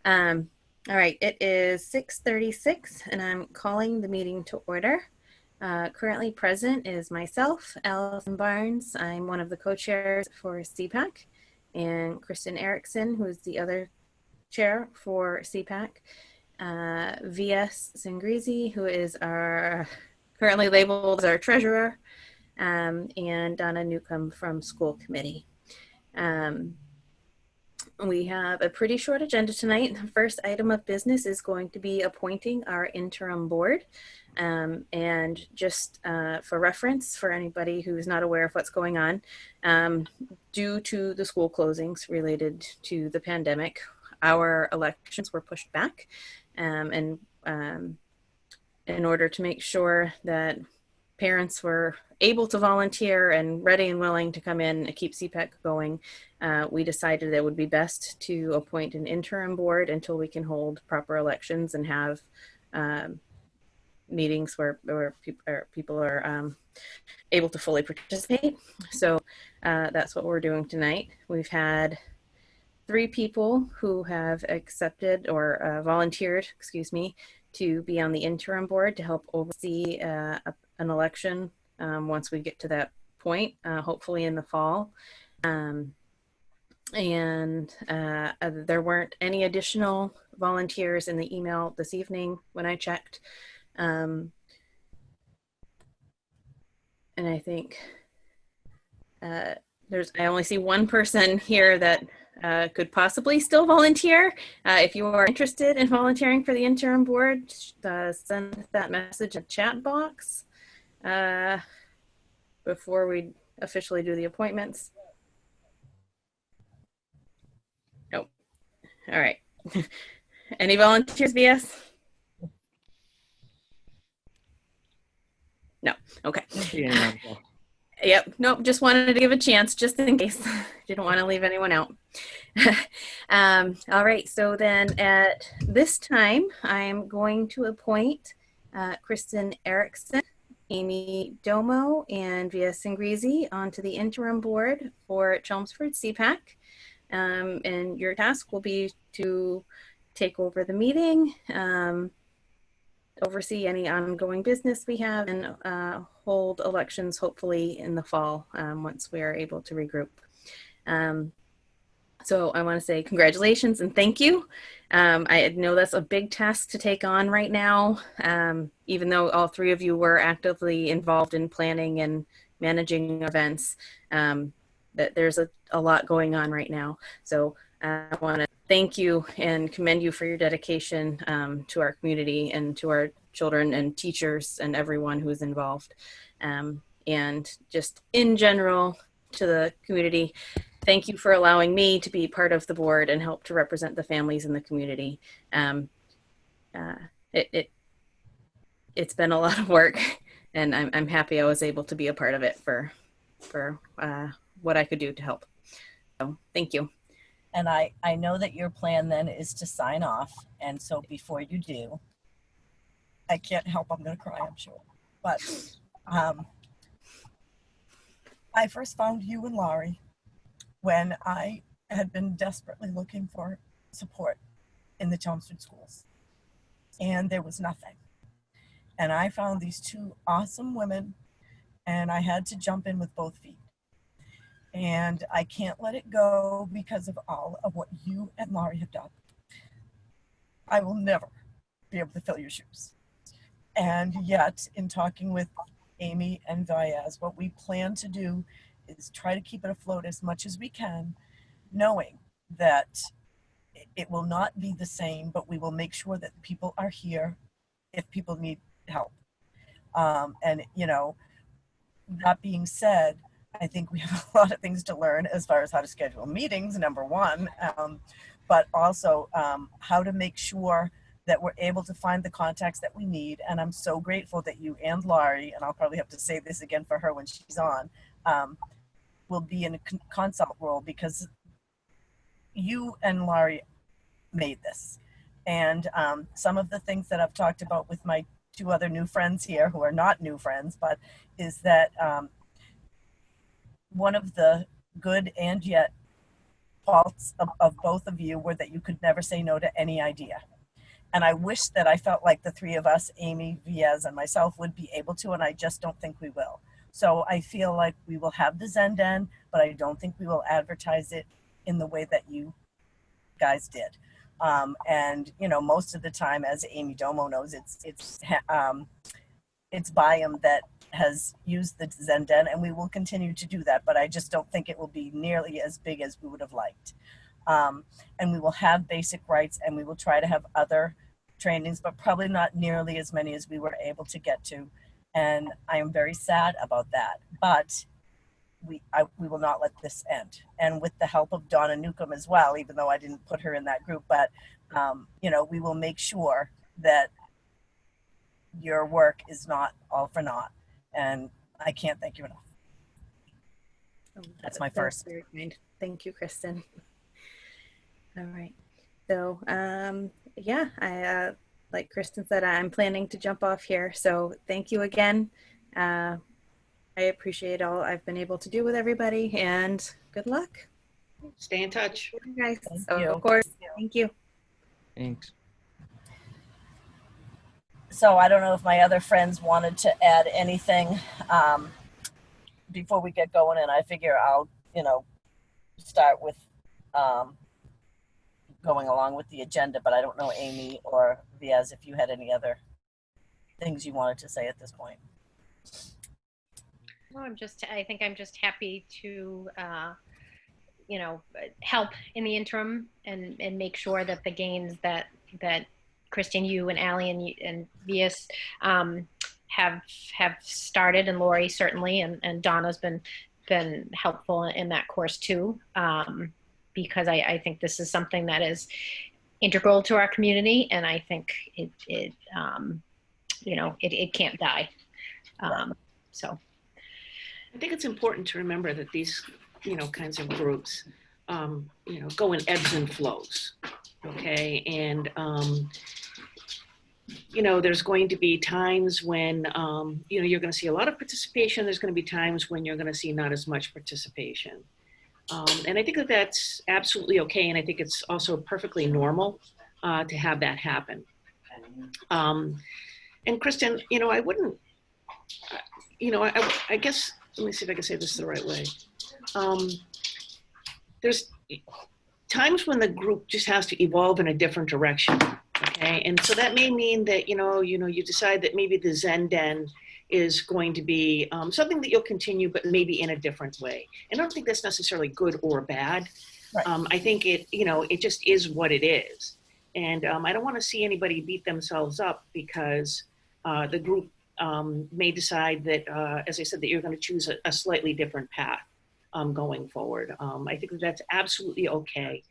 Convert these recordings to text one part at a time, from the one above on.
All right, it is 6:36 and I'm calling the meeting to order. Currently present is myself, Allison Barnes. I'm one of the co-chairs for SEPAC, and Kristen Erickson, who is the other chair for SEPAC. VS Singrizi, who is our currently labeled as our treasurer, and Donna Newcomb from school committee. We have a pretty short agenda tonight. The first item of business is going to be appointing our interim board. And just for reference, for anybody who's not aware of what's going on, due to the school closings related to the pandemic, our elections were pushed back. And in order to make sure that parents were able to volunteer and ready and willing to come in and keep SEPAC going, we decided it would be best to appoint an interim board until we can hold proper elections and have meetings where people are able to fully participate. So that's what we're doing tonight. We've had 3 people who have accepted or volunteered, to be on the interim board to help oversee an election once we get to that point, hopefully in the fall. And there weren't any additional volunteers in the email this evening when I checked. And I think I only see one person here that could possibly still volunteer. If you are interested in volunteering for the interim board, send that message in the chat box before we officially do the appointments. Nope. All right. Any volunteers, BS? No. Okay. Yep. Nope. Just wanted to give a chance just in case. Didn't want to leave anyone out. All right. So then at this time, I'm going to appoint Kristen Erickson, Amy Domo, and VS Singrizi onto the interim board for Chelmsford SEPAC. And your task will be to take over the meeting, oversee any ongoing business we have, and hold elections hopefully in the fall once we are able to regroup. So I want to say congratulations and thank you. I know that's a big task to take on right now, even though all 3 of you were actively involved in planning and managing events. That there's a lot going on right now. So I want to thank you and commend you for your dedication to our community and to our children and teachers and everyone who is involved. And just in general to the community, thank you for allowing me to be part of the board and help to represent the families in the community. It's been a lot of work, and I'm happy I was able to be a part of it for what I could do to help. So thank you. And I know that your plan then is to sign off. And so before you do, I can't help, I'm going to cry, I'm sure. But I first found you and Laurie when I had been desperately looking for support in the Chelmsford schools. And there was nothing. And I found these 2 awesome women, and I had to jump in with both feet. And I can't let it go because of all of what you and Laurie have done. I will never be able to fill your shoes. And yet, in talking with Amy and Viaz, what we plan to do is try to keep it afloat as much as we can, knowing that it will not be the same, but we will make sure that people are here if people need help. And, you know, that being said, I think we have a lot of things to learn as far as how to schedule meetings, number one, but also how to make sure that we're able to find the contacts that we need. And I'm so grateful that you and Laurie, and I'll probably have to say this again for her when she's on, will be in a consult role, because you and Laurie made this. And some of the things that I've talked about with my 2 other new friends here, who are not new friends, but is that one of the good and yet faults of both of you were that you could never say no to any idea. And I wish that I felt like the three of us, Amy, Viaz, and myself, would be able to, and I just don't think we will. So I feel like we will have the Zen Den, but I don't think we will advertise it in the way that you guys did. And you know, most of the time, as Amy Domo knows, it's Byam that has used the Zen Den, and we will continue to do that. But I just don't think it will be nearly as big as we would have liked. And we will have basic rights, and we will try to have other trainings, but probably not nearly as many as we were able to get to. And I am very sad about that. But we will not let this end. And with the help of Donna Newcomb as well, even though I didn't put her in that group, but you know, we will make sure that your work is not all for naught. And I can't thank you enough. That's my first. Very kind. Thank you, Kristen. All right. So yeah, I like Kristen said, I'm planning to jump off here. So thank you again. I appreciate all I've been able to do with everybody, and good luck. Stay in touch. Guys. Thank you. Of course. Thank you. Thanks. So I don't know if my other friends wanted to add anything before we get going, and I figure I'll, you know, start with going along with the agenda, but I don't know, Amy or Viaz, if you had any other things you wanted to say at this point. No, I think I'm just happy to, you know, help in the interim and make sure that the gains that Kristen, you and Allie and Vias have started, and Lori certainly, and Donna's been helpful in that course too, because I think this is something that is integral to our community, and I think it you know, it can't die. So. I think it's important to remember that these, you know, kinds of groups, you know, go in ebbs and flows, okay? And, you know, there's going to be times when, you know, you're going to see a lot of participation. There's going to be times when you're going to see not as much participation. And I think that that's absolutely okay. And I think it's also perfectly normal to have that happen. And Kristen, you know, I wouldn't, you know, I guess, let me see if I can say this the right way. There's times when the group just has to evolve in a different direction, okay? And so that may mean that, you know, you decide that maybe the Zen Den is going to be something that you'll continue, but maybe in a different way. And I don't think that's necessarily good or bad. Right. I think it, you know, it just is what it is. And I don't want to see anybody beat themselves up because the group may decide that, as I said, that you're going to choose a slightly different path going forward. I think that that's absolutely okay.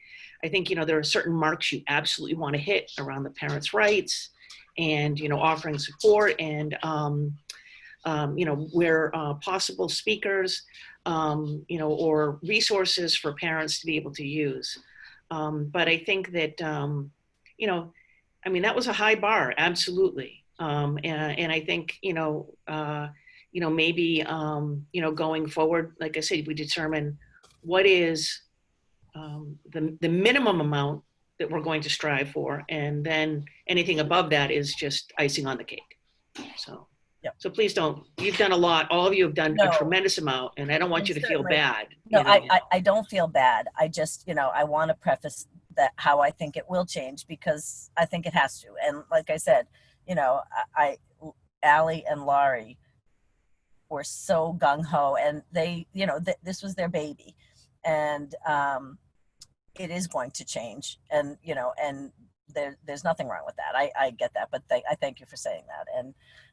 I think, you know, there are certain marks you absolutely want to hit around the parents' rights and, you know, offering support and, you know, where possible speakers, you know, or resources for parents to be able to use. But I think that, you know, I mean, that was a high bar, absolutely. And I think, you know, maybe, you know, going forward, like I said, we determine what is the minimum amount that we're going to strive for. And then anything above that is just icing on the cake. So, yep. So please don't, you've done a lot. All of you have done a tremendous amount, and I don't want you to feel bad. No, I don't feel bad. I just, you know, I want to preface that how I think it will change because I think it has to. And like I said, you know, Allie and Laurie were so gung-ho, and they, you know, this was their baby, and it is going to change, and you know, and there's nothing wrong with that. I get that, but I thank you for saying that,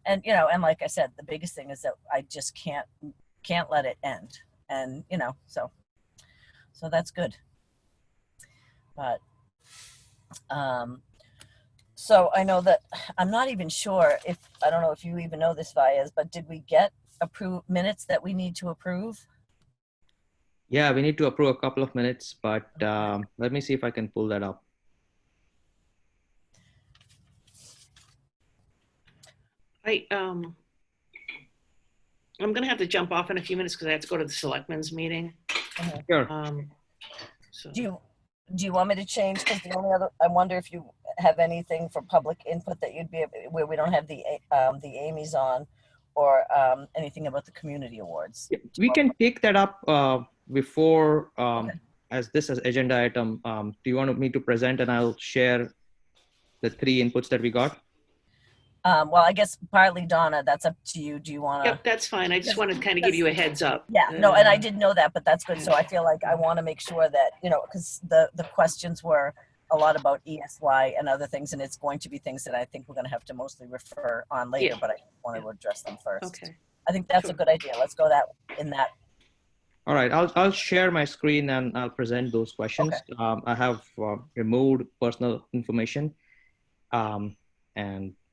and you know, and like I said, the biggest thing is that I just can't let it end, and you know, so that's good, but so I know that I'm not even sure if, I don't know if you even know this, Viaz, but did we get approved minutes that we need to approve? Yeah, we need to approve a couple of minutes, but let me see if I can pull that up. I'm going to have to jump off in a few minutes because I have to go to the selectmen's meeting. Sure. So Do you want me to change? Because the only other, I wonder if you have anything for public input that you'd be where we don't have the Amy's on, or anything about the community awards. Yeah, we can take that up before Okay. as this as agenda item. Do you want me to present and I'll share the 3 inputs that we got? Well, I guess partly Donna, that's up to you. Do you want to? yep, that's fine. I just wanted to kind of give you a heads up. Yeah, no, and I did know that, but that's good. So I feel like I want to make sure that, because the questions were a lot about ESY and other things, and it's going to be things that I think we're going to have to mostly refer on later, Yeah. but I want to address them first. Okay. I think that's a Sure. good idea. Let's go in that. All right, I'll share my screen and I'll present those questions. I have removed personal information, and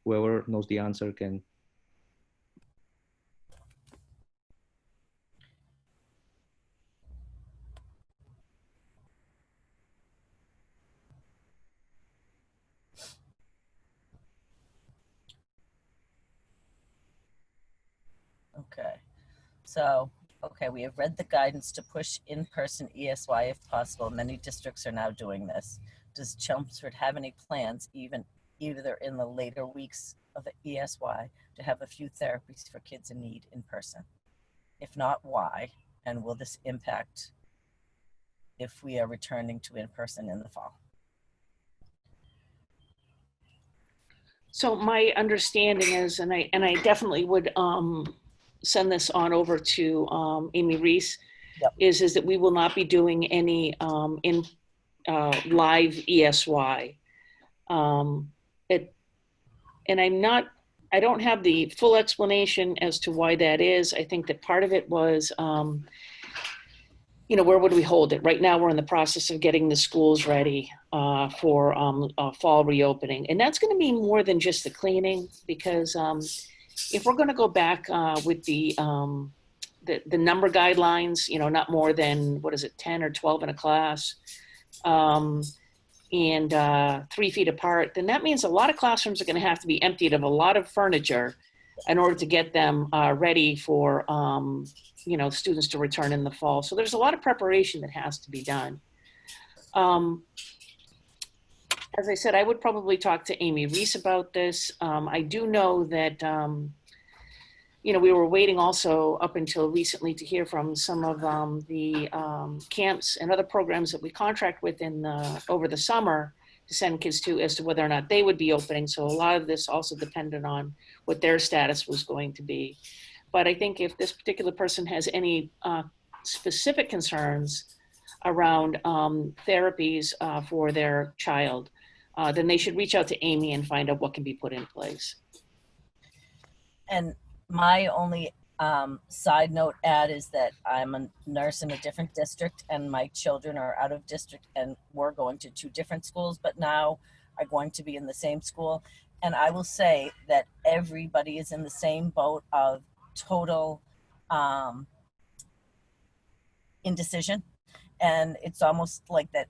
whoever knows the answer can. Okay. So, okay, we have read the guidance to push in-person ESY if possible. Many districts are now doing this. Does Chelmsford have any plans, either in the later weeks of the ESY, to have a few therapies for kids in need in person? If not, why? And will this impact if we are returning to in-person in the fall? So my understanding is, and I definitely would send this on over to Amy Reese, Yep. is that we will not be doing any live ESY. I don't have the full explanation as to why that is. I think that part of it was, where would we hold it? Right now, we're in the process of getting the schools ready for fall reopening. And that's going to be more than just the cleaning, because if we're going to go back with the number guidelines, not more than, 10 or 12 in a class, and 3 feet apart, then that means a lot of classrooms are going to have to be emptied of a lot of furniture in order to get them ready for students to return in the fall. So there's a lot of preparation that has to be done. As I said, I would probably talk to Amy Reese about this. I do know that we were waiting also up until recently to hear from some of the camps and other programs that we contract with over the summer to send kids to, as to whether or not they would be opening. So a lot of this also depended on what their status was going to be. But I think if this particular person has any specific concerns around therapies for their child, then they should reach out to Amy and find out what can be put in place. And my only side note add is that I'm a nurse in a different district, and my children are out of district, and we're going to 2 different schools, but now are going to be in the same school. And I will say that everybody is in the same boat of total indecision. And it's almost like that,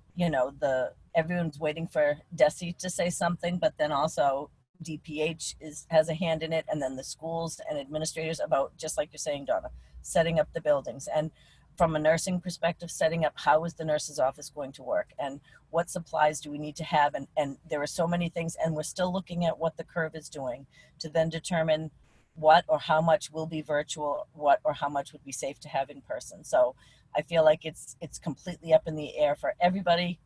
everyone's waiting for DESE to say something, but then also DPH has a hand in it, and then the schools and administrators about, just like you're saying, Donna, setting up the buildings. And from a nursing perspective, setting up how is the nurse's office going to work, and what supplies do we need to have, and there are so many things, and we're still looking at what the curve is doing to then determine what or how much will be virtual, what or how much would be safe to have in person. So I feel like it's completely up in the air for everybody.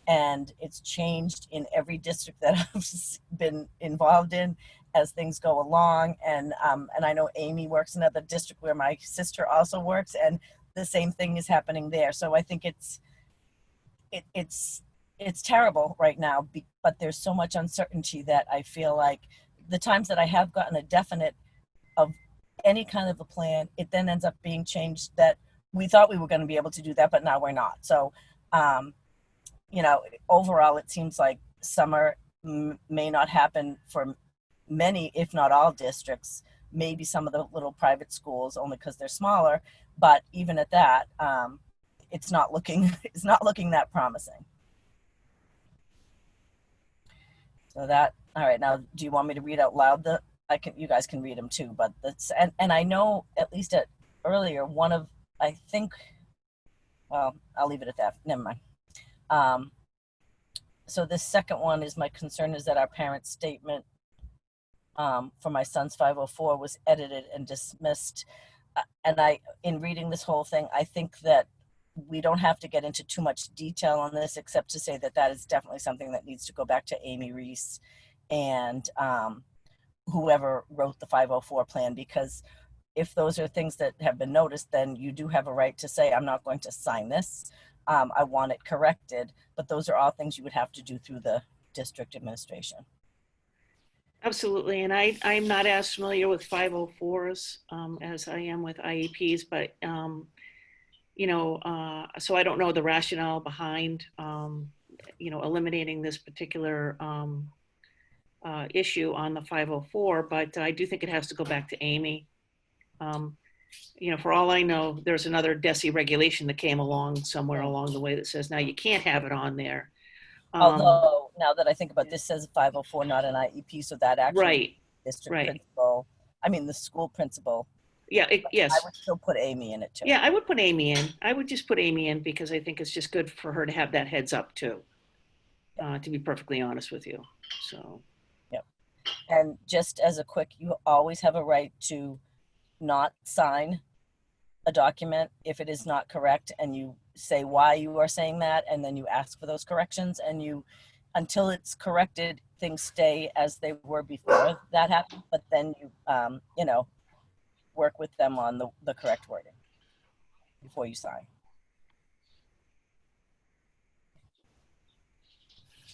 And it's changed in every district that I've been involved in as things go along. And I know Amy works in another district where my sister also works, and the same thing is happening there. So I think it's terrible right now, but there's so much uncertainty that I feel like the times that I have gotten a definite of any kind of a plan, it then ends up being changed, that we thought we were going to be able to do that, but now we're not. So, overall, it seems like summer may not happen for many, if not all districts, maybe some of the little private schools, only because they're smaller. But even at that, it's not looking that promising. So that, all right. Now, do you want me to read out loud you guys can read them too, but and I know at least earlier, I'll leave it at that. Never mind. So this second one is, my concern is that our parent statement for my son's 504 was edited and dismissed. And in reading this whole thing, I think that we don't have to get into too much detail on this, except to say that that is definitely something that needs to go back to Amy Reese and whoever wrote the 504 plan, because if those are things that have been noticed, then you do have a right to say, I'm not going to sign this. I want it corrected, but those are all things you would have to do through the district administration. Absolutely, and I'm not as familiar with 504s as I am with IEPs, but you know, so I don't know the rationale behind you know, eliminating this particular issue on the 504, but I do think it has to go back to Amy. You know, for all I know, there's another DESI regulation that came along somewhere along the way that says now you can't have it on there. Although now that I think about this, says 504, not an IEP, so that actually Right, district right. principal, I mean the school principal. Yeah, yes. I would still put Amy in it too. Yeah, I would put Amy in. I would just put Amy in because I think it's just good for her to have that heads up too, to be perfectly honest with you. So. Yep. And just as a quick, you always have a right to not sign a document if it is not correct, and you say why you are saying that, and then you ask for those corrections, and you, until it's corrected, things stay as they were before that happened, but then you you know, work with them on the correct wording before you sign.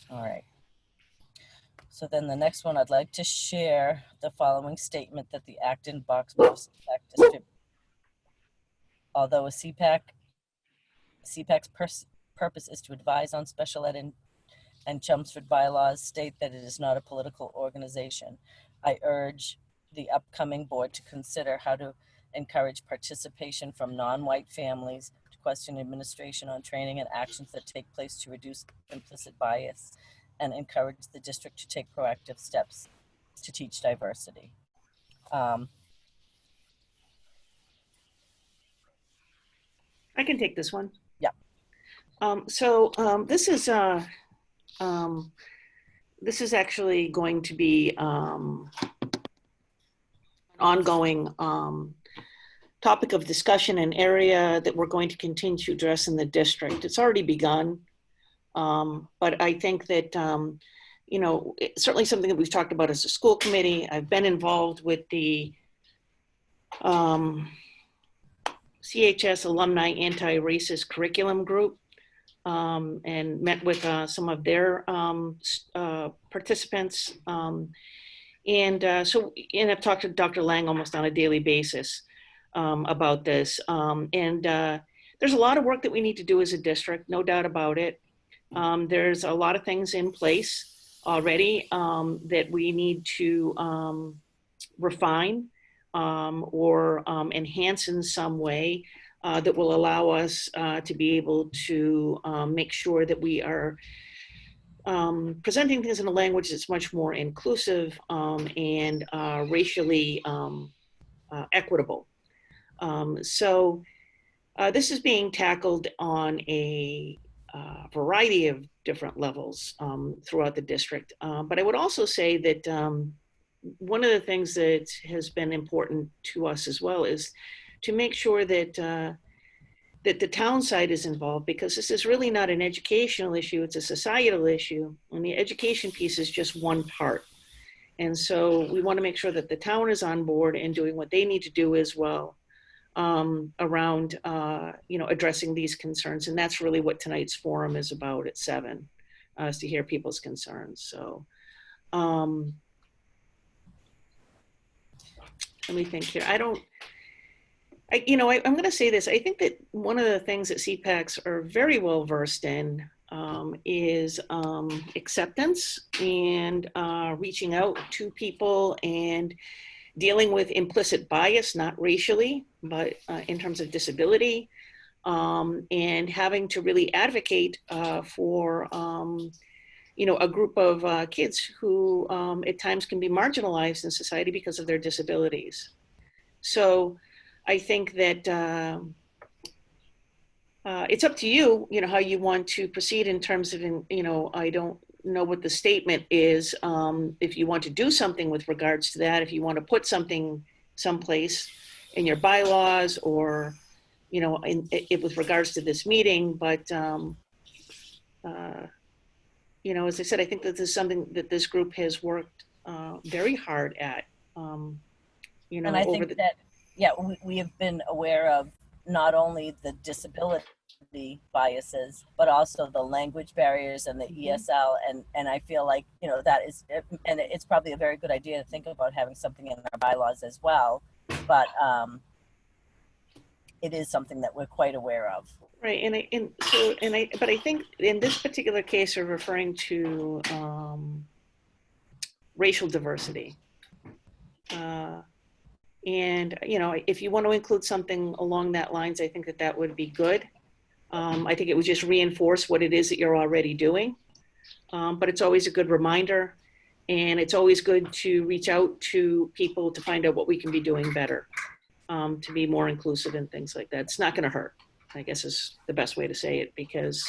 All right. So then the next one, I'd like to share the following statement that the Acton Boxborough SEPAC distributed. Although a SEPAC's purpose is to advise on special ed and Chelmsford bylaws state that it is not a political organization, I urge the upcoming board to consider how to encourage participation from non-white families, to question administration on training and actions that take place to reduce implicit bias, and encourage the district to take proactive steps to teach diversity. I can take this one. Yeah. This is actually going to be an ongoing topic of discussion, an area that we're going to continue to address in the district. It's already begun, but I think that you know, it's certainly something that we've talked about as a school committee. I've been involved with the CHS Alumni Anti-Racist Curriculum Group, and met with some of their participants. And I've talked to Dr. Lang almost on a daily basis about this. There's a lot of work that we need to do as a district, no doubt about it. There's a lot of things in place already that we need to refine or enhance in some way that will allow us to be able to make sure that we are presenting things in a language that's much more inclusive and racially equitable. This is being tackled on a variety of different levels throughout the district. But I would also say that one of the things that has been important to us as well is to make sure that that the town side is involved, because this is really not an educational issue, it's a societal issue, and the education piece is just one part. And so we want to make sure that the town is on board and doing what they need to do as well around you know, addressing these concerns. And that's really what tonight's forum is about at 7, is to hear people's concerns. So let me think here. I'm going to say this. I think that one of the things that CPACs are very well versed in is acceptance and reaching out to people and dealing with implicit bias, not racially, but in terms of disability, and having to really advocate for a group of kids who at times can be marginalized in society because of their disabilities. So I think that it's up to you, how you want to proceed in terms of, I don't know what the statement is. If you want to do something with regards to that, if you want to put something someplace in your bylaws or, with regards to this meeting, but, as I said, I think that this is something that this group has worked very hard at, And I think that, yeah, we have been aware of not only the disability biases, but also the language barriers and the ESL. And I feel like, that is, and it's probably a very good idea to think about having something in our bylaws as well. But it is something that we're quite aware of. Right, but I think in this particular case, we're referring to racial diversity. And, if you want to include something along that lines, I think that would be good. I think it would just reinforce what it is that you're already doing. But it's always a good reminder, and it's always good to reach out to people to find out what we can be doing better, to be more inclusive and things like that. It's not going to hurt, I guess is the best way to say it, because,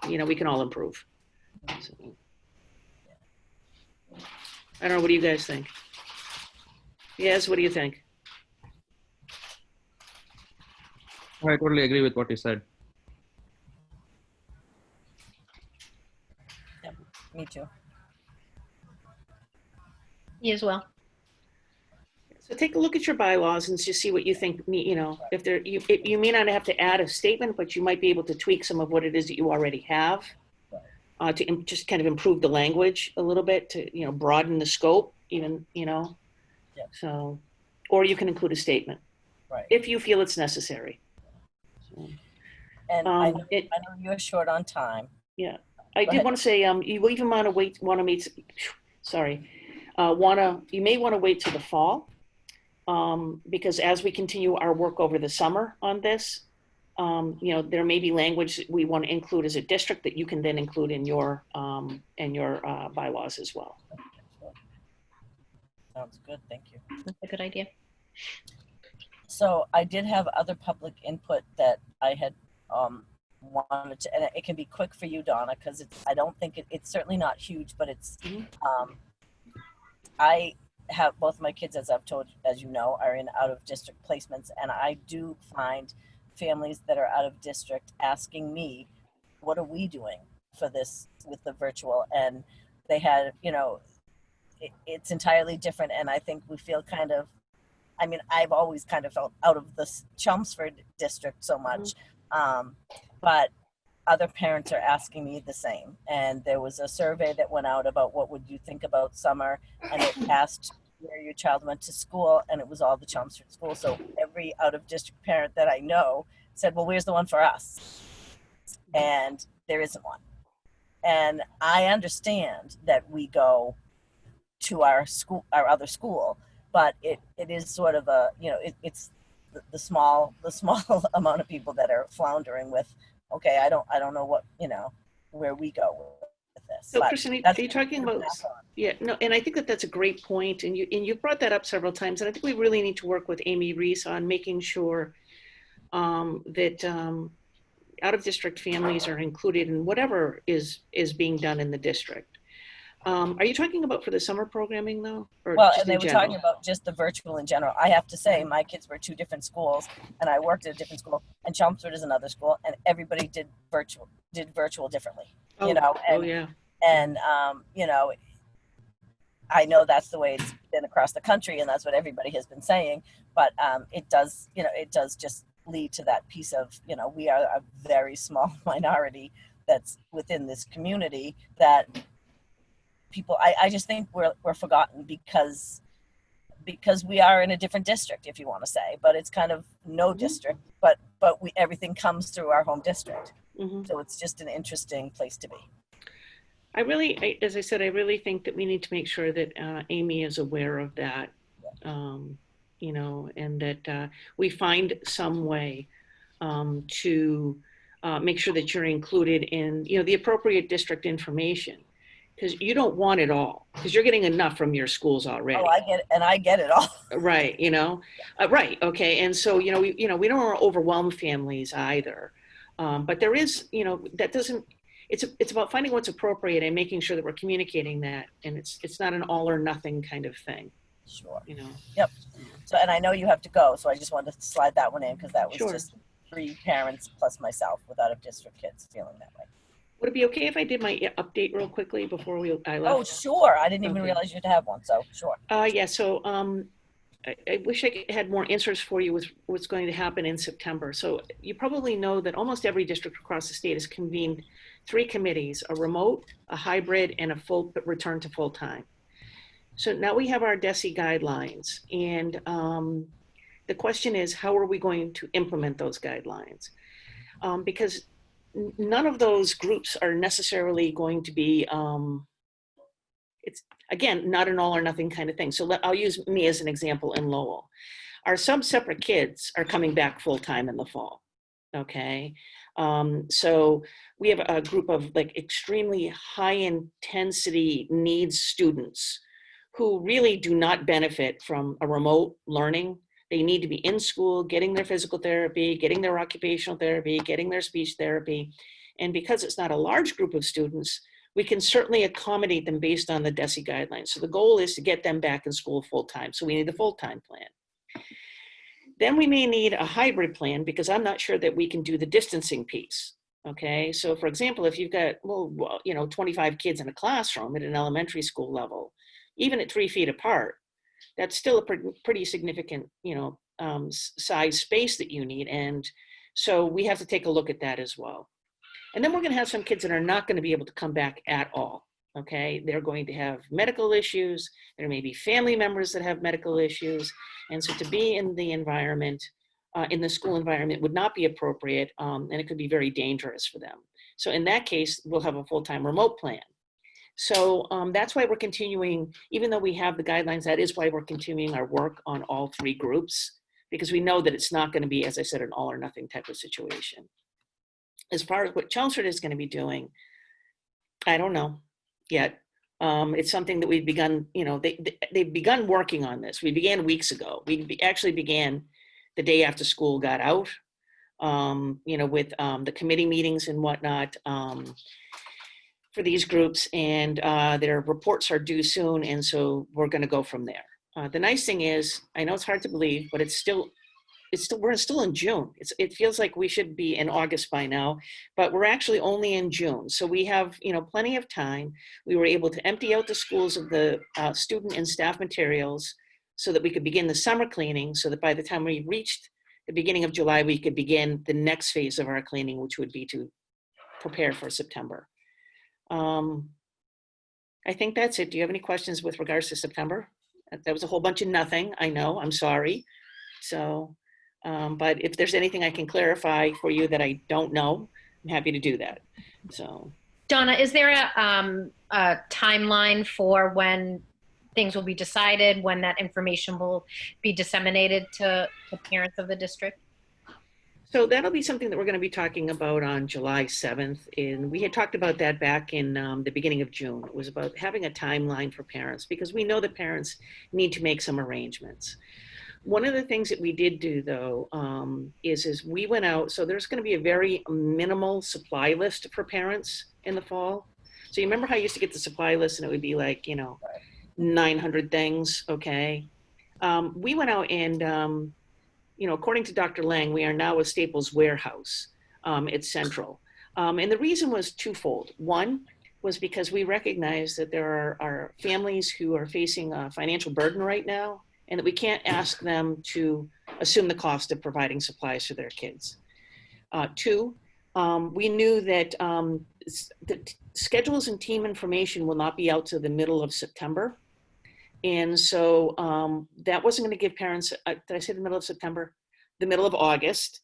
we can all improve. So, I don't know, what do you guys think? Yes, what do you think? I totally agree with what you said. Yeah, me too. Me as well. So take a look at your bylaws and just see what you think, if there, you may not have to add a statement, but you might be able to tweak some of what it is that you already have, to just kind of improve the language a little bit, to, broaden the scope even, Yeah. So, or you can include a statement, Right. if you feel it's necessary. So, And I know you're short on time. yeah, I Go did ahead. want to say, you even you may want to wait till the fall, because as we continue our work over the summer on this, there may be language that we want to include as a district that you can then include in your bylaws as well. Sounds good. Thank you. That's a good idea. So I did have other public input that I had wanted to, and it can be quick for you, Donna, because I don't think it's certainly not huge, but it's, I have both my kids, as I've told, as you know, are in out of district placements. And I do find families that are out of district asking me, what are we doing for this with the virtual? And they had, it's entirely different. And I think we feel kind of, I've always kind of felt out of the Chelmsford district so much, but other parents are asking me the same. And there was a survey that went out about what would you think about summer, and it asked where your child went to school, and it was all the Chelmsford schools. So every out of district parent that I know said, well, where's the one for us? And there isn't one. And I understand that we go to our other school, but it is sort of a, it's the small amount of people that are floundering with, okay, I don't know what, where we go with this. So, but Kristen, are you talking about, yeah, no, and I think that that's a great point, and you brought that up several times, and I think we really need to work with Amy Reese on making sure that out-of-district families are included in whatever is being done in the district. Are you talking about for the summer programming though? Or well, just and they in were general? talking about just the virtual in general. I have to say, my kids were two different schools, and I worked at a different school, and Chelmsford is another school, and everybody did virtual differently. Oh, and yeah. and I know that's the way it's been across the country, and that's what everybody has been saying. But it does just lead to that piece of, we are a very small minority that's within this community that people, I just think we're forgotten because we are in a different district, if you want to say, but it's kind of no district, but everything comes through our home district. So it's just an interesting place to be. As I said, I really think that we need to make sure that Amy is aware of that, and that we find some way to make sure that you're included in, the appropriate district information, because you don't want it all, because you're getting enough from your schools already. Oh, I get it, and I get it all. Right, right, okay, and so we don't want to overwhelm families either. But there is, that doesn't, it's about finding what's appropriate and making sure that we're communicating that, and it's not an all or nothing kind of thing. Sure. You know. Yep. So, and I know you have to go, so I just wanted to slide that one in because that was Sure. just 3 parents plus myself with out of district kids feeling that way. Would it be okay if I did my update real quickly before I left? Oh, sure. I didn't even Okay. realize you'd have one. So sure. Yeah. So I wish I had more answers for you with what's going to happen in September. So you probably know that almost every district across the state has convened 3 committees: a remote, a hybrid, and a full return to full time. So now we have our DESE guidelines, and the question is, how are we going to implement those guidelines? Because none of those groups are necessarily going to be, it's, again, not an all or nothing kind of thing. So I'll use me as an example in Lowell. Our sub-separate kids are coming back full-time in the fall, okay? So we have a group of like extremely high intensity needs students who really do not benefit from a remote learning. They need to be in school, getting their physical therapy, getting their occupational therapy, getting their speech therapy. And because it's not a large group of students, we can certainly accommodate them based on the DESE guidelines. So the goal is to get them back in school full-time. So we need a full-time plan. Then we may need a hybrid plan because I'm not sure that we can do the distancing piece. Okay, so for example, if you've got, 25 kids in a classroom at an elementary school level, even at 3 feet apart, that's still a pretty significant, size space that you need. And so we have to take a look at that as well. And then we're going to have some kids that are not going to be able to come back at all. Okay, they're going to have medical issues. There may be family members that have medical issues. And so to be in the environment, in the school environment would not be appropriate, and it could be very dangerous for them. So in that case, we'll have a full-time remote plan. So that's why we're continuing, even though we have the guidelines, that is why we're continuing our work on all 3 groups, because we know that it's not going to be, as I said, an all or nothing type of situation. As far as what Chelmsford is going to be doing, I don't know yet. It's something that we've begun, they've begun working on this. We began weeks ago. We actually began the day after school got out, with the committee meetings and whatnot. For these groups, and their reports are due soon, and so we're going to go from there. The nice thing is, I know it's hard to believe, but we're still in June. It feels like we should be in August by now, but we're actually only in June. So we have plenty of time. We were able to empty out the schools of the student and staff materials so that we could begin the summer cleaning, so that by the time we reached the beginning of July, we could begin the next phase of our cleaning, which would be to prepare for September. I think that's it. Do you have any questions with regards to September? That was a whole bunch of nothing. I know, I'm sorry. So, but if there's anything I can clarify for you that I don't know, I'm happy to do that. So, Donna, is there a timeline for when things will be decided, when that information will be disseminated to parents of the district? So that'll be something that we're going to be talking about on July 7th. And we had talked about that back in the beginning of June. It was about having a timeline for parents because we know that parents need to make some arrangements. One of the things that we did do, though, is we went out. So there's going to be a very minimal supply list for parents in the fall. So you remember how you used to get the supply list and it would be like, 900 things, okay? We went out and, according to Dr. Lang, we are now a Staples warehouse at Central. And the reason was twofold. One was because we recognize that there are families who are facing a financial burden right now, and that we can't ask them to assume the cost of providing supplies for their kids. 2, we knew that the schedules and team information will not be out to the middle of September. And so that wasn't going to give parents, did I say the middle of September? The middle of August.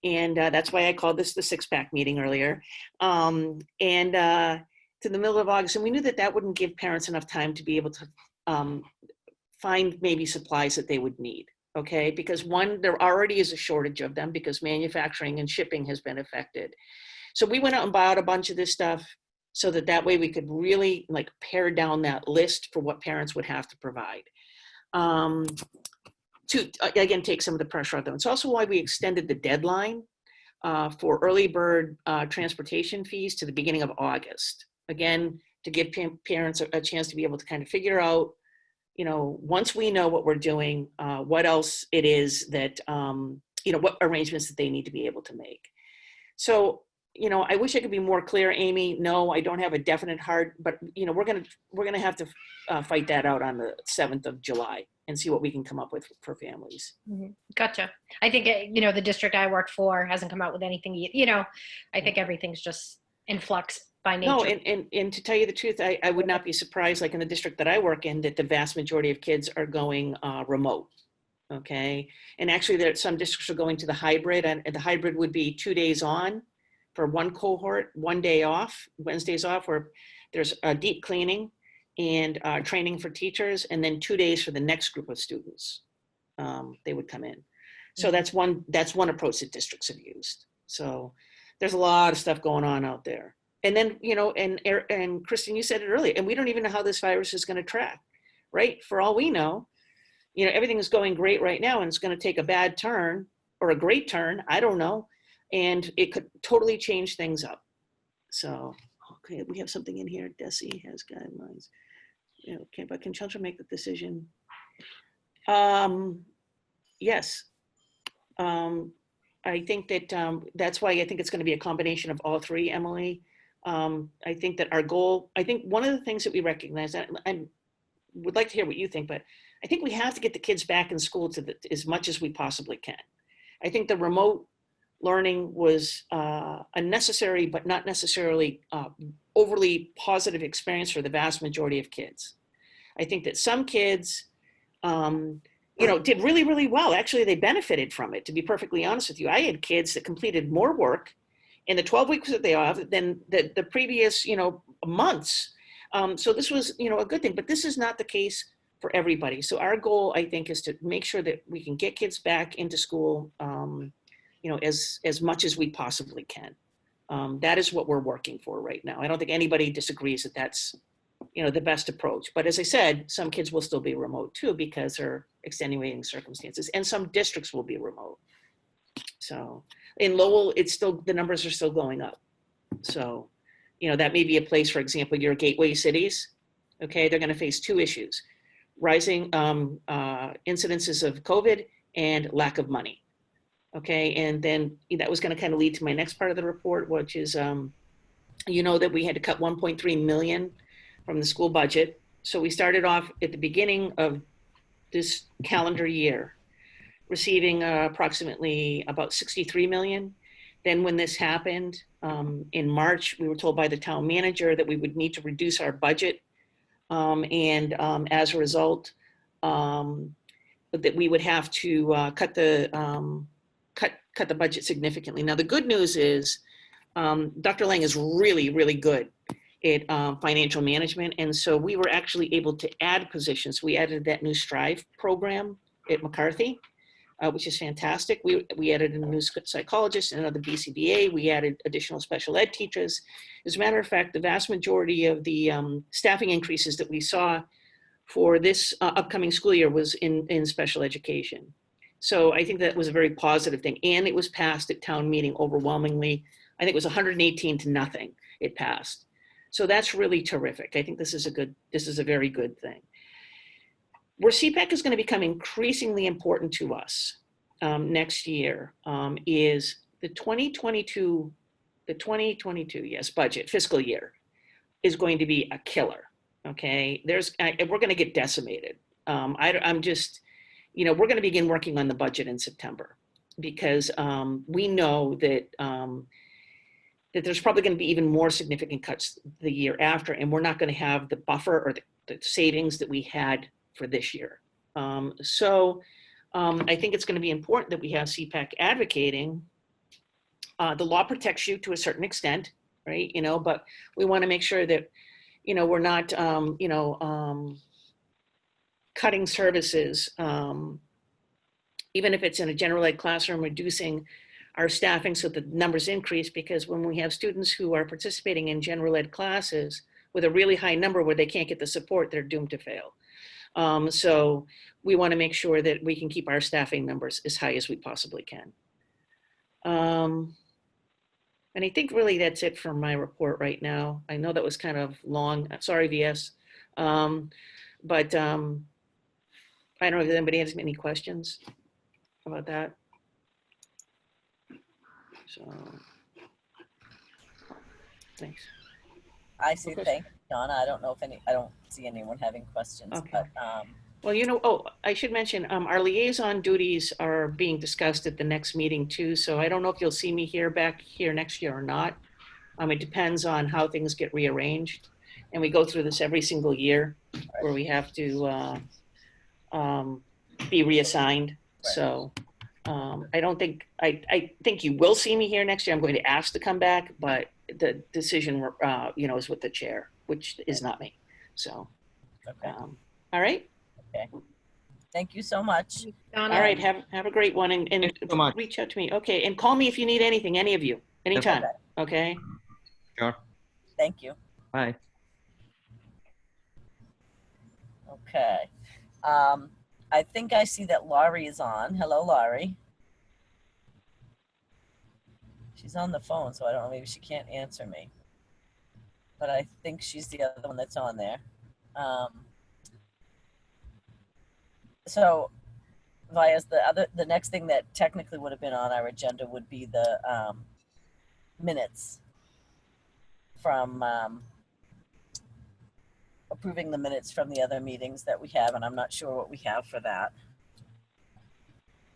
And that's why I called this the 6-pack meeting earlier. To the middle of August. And we knew that that wouldn't give parents enough time to be able to find maybe supplies that they would need. Okay, because one, there already is a shortage of them because manufacturing and shipping has been affected. So we went out and bought a bunch of this stuff so that way we could really pare down that list for what parents would have to provide. To, again, take some of the pressure off them. It's also why we extended the deadline for early bird transportation fees to the beginning of August. Again, to give parents a chance to be able to kind of figure out, once we know what we're doing, what else it is that, what arrangements that they need to be able to make. So, I wish I could be more clear, Amy. No, I don't have a definite hard, but we're gonna have to fight that out on the 7th of July and see what we can come up with for families. Mm-hmm. Gotcha. I think, the district I work for hasn't come out with anything, I think everything's just in flux by nature. No, and to tell you the truth, I would not be surprised, like in the district that I work in, that the vast majority of kids are going remote. Okay. And actually some districts are going to the hybrid, and the hybrid would be 2 days on for one cohort, 1 day off, Wednesdays off, where there's a deep cleaning and training for teachers, and then 2 days for the next group of students. They would come in. So that's one approach that districts have used. So there's a lot of stuff going on out there. And then, and Kristen, you said it earlier, and we don't even know how this virus is going to track, right? For all we know, everything is going great right now, and it's going to take a bad turn or a great turn. I don't know. And it could totally change things up. So, okay, we have something in here. DESE has guidelines. Okay, but can Chelmsford make the decision? Yes. I think that that's why I think it's going to be a combination of all three, Emily. I think that our goal, I think one of the things that we recognize, and I would like to hear what you think, but I think we have to get the kids back in school as much as we possibly can. I think the remote learning was a necessary, but not necessarily overly positive experience for the vast majority of kids. I think that some kids, did really, really well. Actually, they benefited from it, to be perfectly honest with you. I had kids that completed more work in the 12 weeks that they have than the previous, months. So this was, a good thing, but this is not the case for everybody. So our goal, I think, is to make sure that we can get kids back into school, as much as we possibly can. That is what we're working for right now. I don't think anybody disagrees that that's, the best approach. But as I said, some kids will still be remote too, because they're extenuating circumstances, and some districts will be remote. So in Lowell, the numbers are still going up. So, that may be a place, for example, your gateway cities, okay, they're going to face two issues: rising incidences of COVID and lack of money. Okay, and then that was going to kind of lead to my next part of the report, which is, that we had to cut 1.3 million from the school budget. So we started off at the beginning of this calendar year, receiving approximately about 63 million. Then when this happened in March, we were told by the town manager that we would need to reduce our budget. And as a result, that we would have to cut the budget significantly. Now, the good news is Dr. Lang is really, really good at financial management. And so we were actually able to add positions. We added that new Strive program at McCarthy, which is fantastic. We added a new psychologist and another BCBA. We added additional special ed teachers. As a matter of fact, the vast majority of the staffing increases that we saw for this upcoming school year was in special education. So I think that was a very positive thing. And it was passed at town meeting overwhelmingly. I think it was 118 to nothing it passed. So that's really terrific. I think this is a very good thing. Where SEPAC is going to become increasingly important to us next year is the 2022 budget, fiscal year, is going to be a killer. Okay, we're going to get decimated. I'm just, we're going to begin working on the budget in September, because we know that that there's probably going to be even more significant cuts the year after, and we're not going to have the buffer or the savings that we had for this year. So I think it's going to be important that we have SEPAC advocating. The law protects you to a certain extent, right? But we want to make sure that, we're not, cutting services, even if it's in a general ed classroom, reducing our staffing so the numbers increase, because when we have students who are participating in general ed classes with a really high number where they can't get the support, they're doomed to fail. So we want to make sure that we can keep our staffing numbers as high as we possibly can. And I think really that's it for my report right now. I know that was kind of long. Sorry, VS. But I don't know if anybody has any questions about that. So, thanks. I say Okay. thank you, Donna. I don't know if I don't see anyone having questions, Okay. but Well, I should mention, our liaison duties are being discussed at the next meeting too. So I don't know if you'll see me back here next year or not. It depends on how things get rearranged. And we go through this every single year where we have to be reassigned. Right. So I think you will see me here next year. I'm going to ask to come back, but the decision, is with the chair, which is not me. So, okay. all right. Thank you so much. Donna? All right. Have a great one, and Thank you so much. reach out to me. Okay. And call me if you need anything, any of you, anytime. Okay. Sure. Thank you. Bye. Okay. I think I see that Laurie is on. Hello, Laurie. She's on the phone, so I don't know, maybe she can't answer me. But I think she's the other one that's on there. So the next thing that technically would have been on our agenda would be the minutes from approving the minutes from the other meetings that we have, and I'm not sure what we have for that.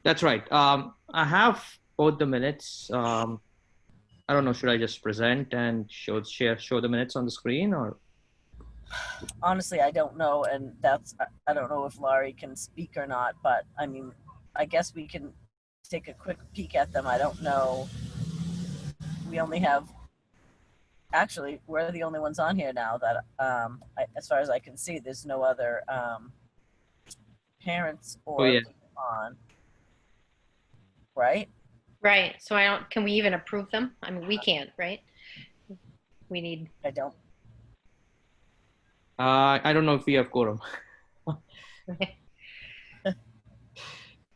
That's right. I have both the minutes. I don't know, should I just present and show the minutes on the screen, or? Honestly, I don't know, and I don't know if Laurie can speak or not, but I mean, I guess we can take a quick peek at them. I don't know. We only have, actually, we're the only ones on here now that, as far as I can see, there's no other parents or on, right? Right. So can we even approve them? I mean, we can't, right? We need. I don't. I don't know if we have quorum.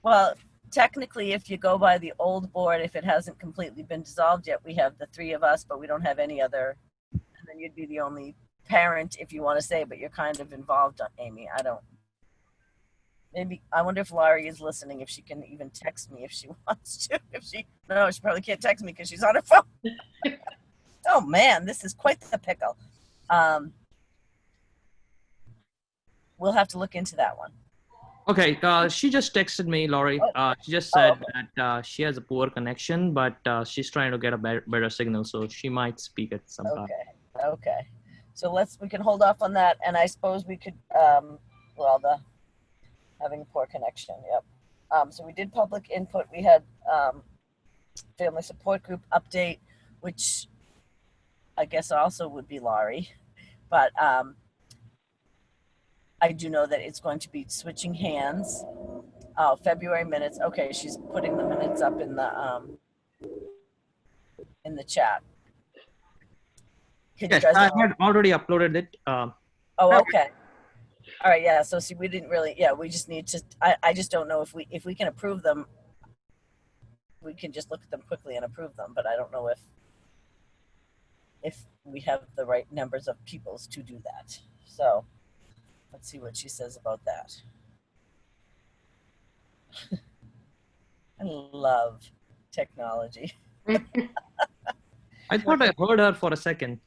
Well, technically, if you go by the old board, if it hasn't completely been dissolved yet, we have the three of us, but we don't have any other. And then you'd be the only parent, if you want to say, but you're kind of involved, Amy. I don't. Maybe I wonder if Laurie is listening. If she can even text me if she wants to. No, she probably can't text me because she's on her phone. Oh man, this is quite the pickle. We'll have to look into that one. Okay, she just texted me, Laurie. She just said that she has a poor connection, but she's trying to get a better signal, so she might speak at some time. Okay. So we can hold off on that, and I suppose we could, having a poor connection, yep. So we did public input. We had family support group update, which I guess also would be Laurie, but I do know that it's going to be switching hands. February minutes. Okay, she's putting the minutes up in the chat. Yes, I had already uploaded it. Oh, okay. All right, yeah. So see, we didn't really. Yeah, we just need to. I just don't know if we can approve them. We can just look at them quickly and approve them, but I don't know if we have the right numbers of peoples to do that. So. Let's see what she says about that. I love technology. I thought I heard her for a second.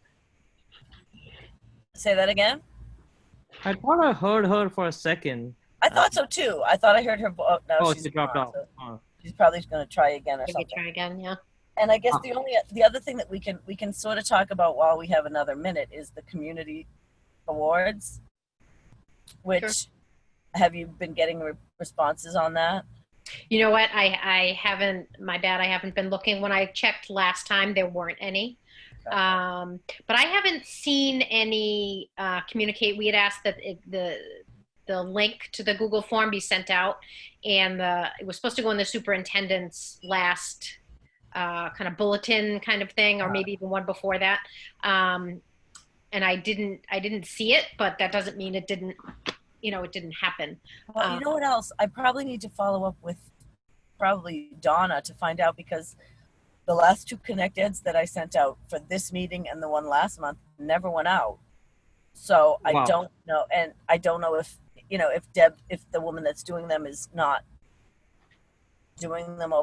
Say that again? I thought I heard her for a second. I thought so too. I thought I heard her. No, she dropped off. So she's probably going to try again or Maybe something. try again, yeah. And I guess the other thing that we can sort of talk about while we have another minute is the community awards. Which sure. Have you been getting responses on that? You know what? I haven't. My bad. I haven't been looking. When I checked last time, there weren't any. Okay. But I haven't seen any communicate. We had asked that the link to the Google form be sent out, and it was supposed to go in the superintendent's last kind of bulletin kind of thing, or maybe even one before that. And I didn't see it, but that doesn't mean it didn't happen. Well, you know what else? I probably need to follow up with probably Donna to find out, because the last 2 Connect Eds that I sent out for this meeting and the one last month never went out. So I Wow. don't know, and I don't know if, if the woman that's doing them is not doing them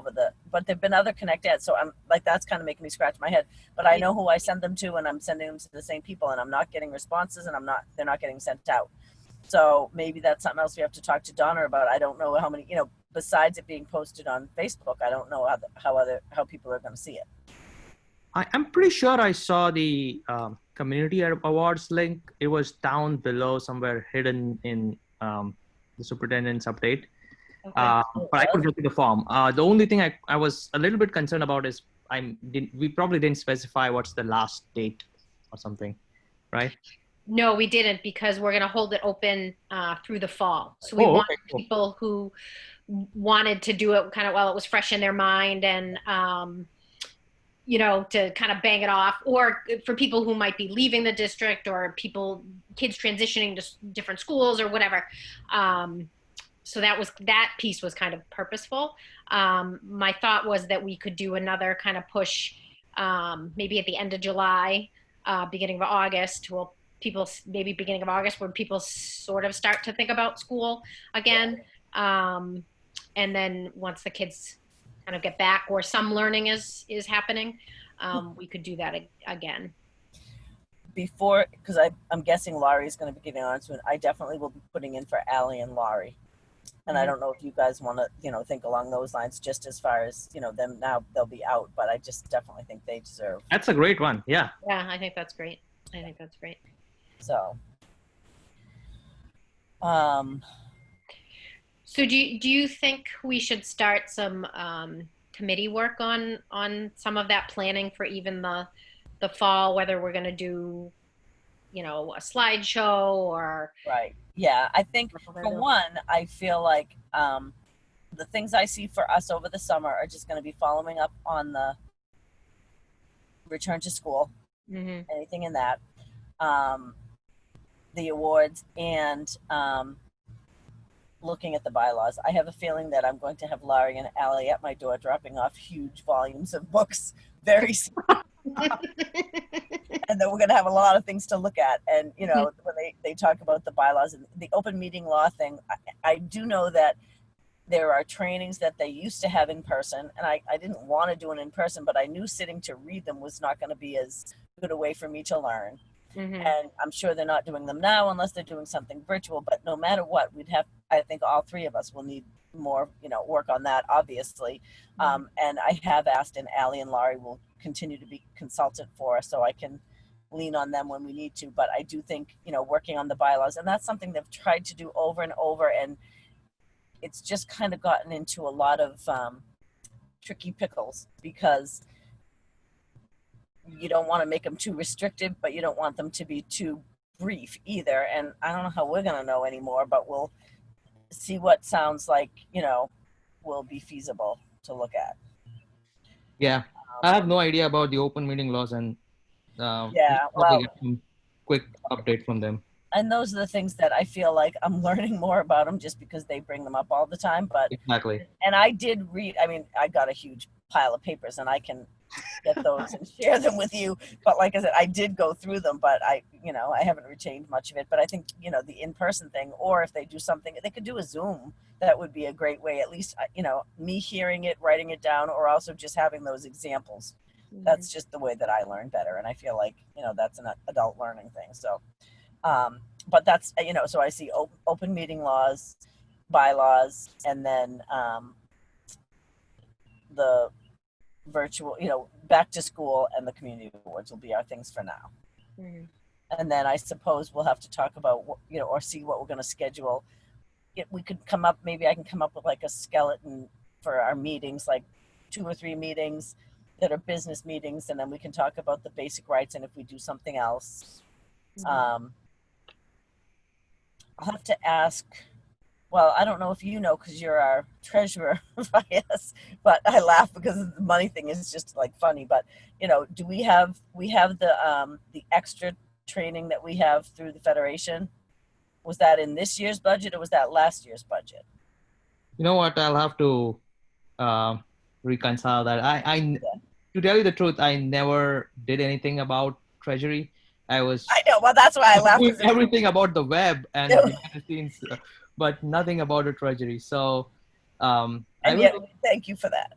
but there've been other Connect Eds, so I'm like, that's kind of making me scratch my head. But I know who I send them to, and I'm sending them to the same people, and I'm not getting responses, and they're not getting sent out. So maybe that's something else we have to talk to Donna about. I don't know how many, besides it being posted on Facebook, I don't know how people are going to see it. I'm pretty sure I saw the community awards link. It was down below somewhere, hidden in the superintendent's update. Okay. But I could get to the form. The only thing I was a little bit concerned about is we probably didn't specify what's the last date or something, right? No, we didn't, because we're going to hold it open through the fall. So we want Okay, cool. people who wanted to do it kind of while it was fresh in their mind, and to kind of bang it off, or for people who might be leaving the district, or kids transitioning to different schools or whatever. So that piece was kind of purposeful. My thought was that we could do another kind of push, maybe at the end of July, beginning of August. Maybe beginning of August, when people sort of start to think about school again. And then once the kids kind of get back, or some learning is happening, we could do that again. Before, because I'm guessing Laurie's going to be getting on soon, I definitely will be putting in for Allie and Laurie. And I don't know if you guys want to, think along those lines, just as far as, them now, they'll be out, but I just definitely think they deserve. That's a great one. Yeah. Yeah, I think that's great. So. So do you think we should start some committee work on some of that planning for even the fall, whether we're going to do, a slideshow or. Right. Yeah. I think for one, I feel like the things I see for us over the summer are just going to be following up on the return to school, anything in that, the awards, and looking at the bylaws. I have a feeling that I'm going to have Laurie and Allie at my door dropping off huge volumes of books very soon. And then we're going to have a lot of things to look at. And, when they talk about the bylaws and the open meeting law thing, I do know that there are trainings that they used to have in person, and I didn't want to do it in person, but I knew sitting to read them was not going to be as good a way for me to learn. And I'm sure they're not doing them now unless they're doing something virtual, but no matter what, I think all 3 of us will need more, work on that, obviously. And I have asked, and Allie and Laurie will continue to be consultant for us, so I can lean on them when we need to. But I do think, working on the bylaws, and that's something they've tried to do over and over, and it's just kind of gotten into a lot of tricky pickles, because you don't want to make them too restrictive, but you don't want them to be too brief either. And I don't know how we're going to know anymore, but we'll see what sounds like, will be feasible to look at. Yeah. I have no idea about the open meeting laws, and yeah, well, get some quick update from them. And those are the things that I feel like I'm learning more about them just because they bring them up all the time. But exactly. And I did read, I got a huge pile of papers, and I can get those and share them with you. But like I said, I did go through them, but I haven't retained much of it. But I think, the in-person thing, or if they do something, they could do a Zoom. That would be a great way, at least, me hearing it, writing it down, or also just having those examples. That's just the way that I learn better. And I feel like, that's an adult learning thing. So, but that's, so I see open meeting laws, bylaws, and then the virtual, back to school and the community awards will be our things for now. And then I suppose we'll have to talk about, or see what we're going to schedule. We could come up, maybe I can come up with like a skeleton for our meetings, like 2 or 3 meetings that are business meetings, and then we can talk about the basic rights, and if we do something else. I'll have to ask, well, I don't know if because you're our treasurer, yes, but I laugh because the money thing is just like funny, but do we have the extra training that we have through the Federation? Was that in this year's budget, or was that last year's budget? You know what? I'll have to reconcile that. to tell you the truth, I never did anything about Treasury. I was I know. Well, that's why I laughed. doing 'Cause it- everything about the web and behind the scenes, but nothing about the Treasury. So and yet, thank you for that.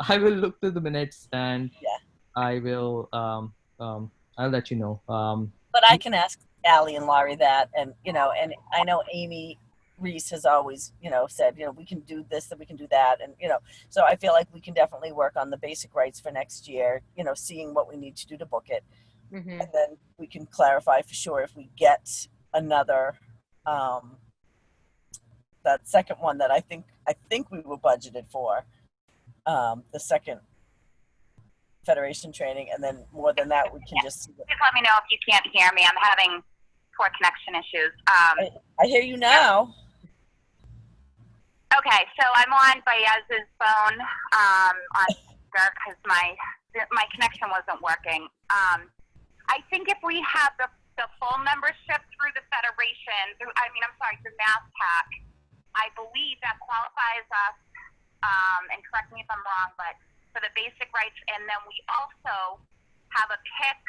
I will look through the minutes and Yeah. I will I'll let you know. But I can ask Allie and Laurie that, and and I know Amy Reese has always, said, we can do this and we can do that, and so I feel like we can definitely work on the basic rights for next year. Seeing what we need to do to book it, Mm-hmm. and then we can clarify for sure if we get another. That second one that I think we were budgeted for, the second Federation training, and then more than that, we can just. Please let me know if you can't hear me. I'm having poor connection issues. I hear you now. Okay, so I'm on Bayez's phone on because my connection wasn't working. I think if we have the full membership through the Federation, through MassPAC, I believe that qualifies us, and correct me if I'm wrong, but for the basic rights, and then we also have a pick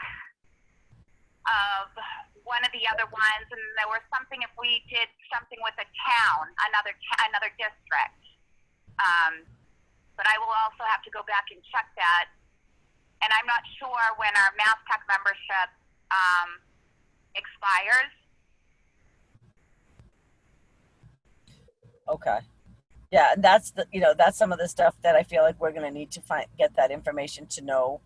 of one of the other ones, and there was something if we did something with a town, another district. But I will also have to go back and check that, and I'm not sure when our MassTech membership expires. Okay. Yeah, and that's that's some of the stuff that I feel like we're going to need to get that information to know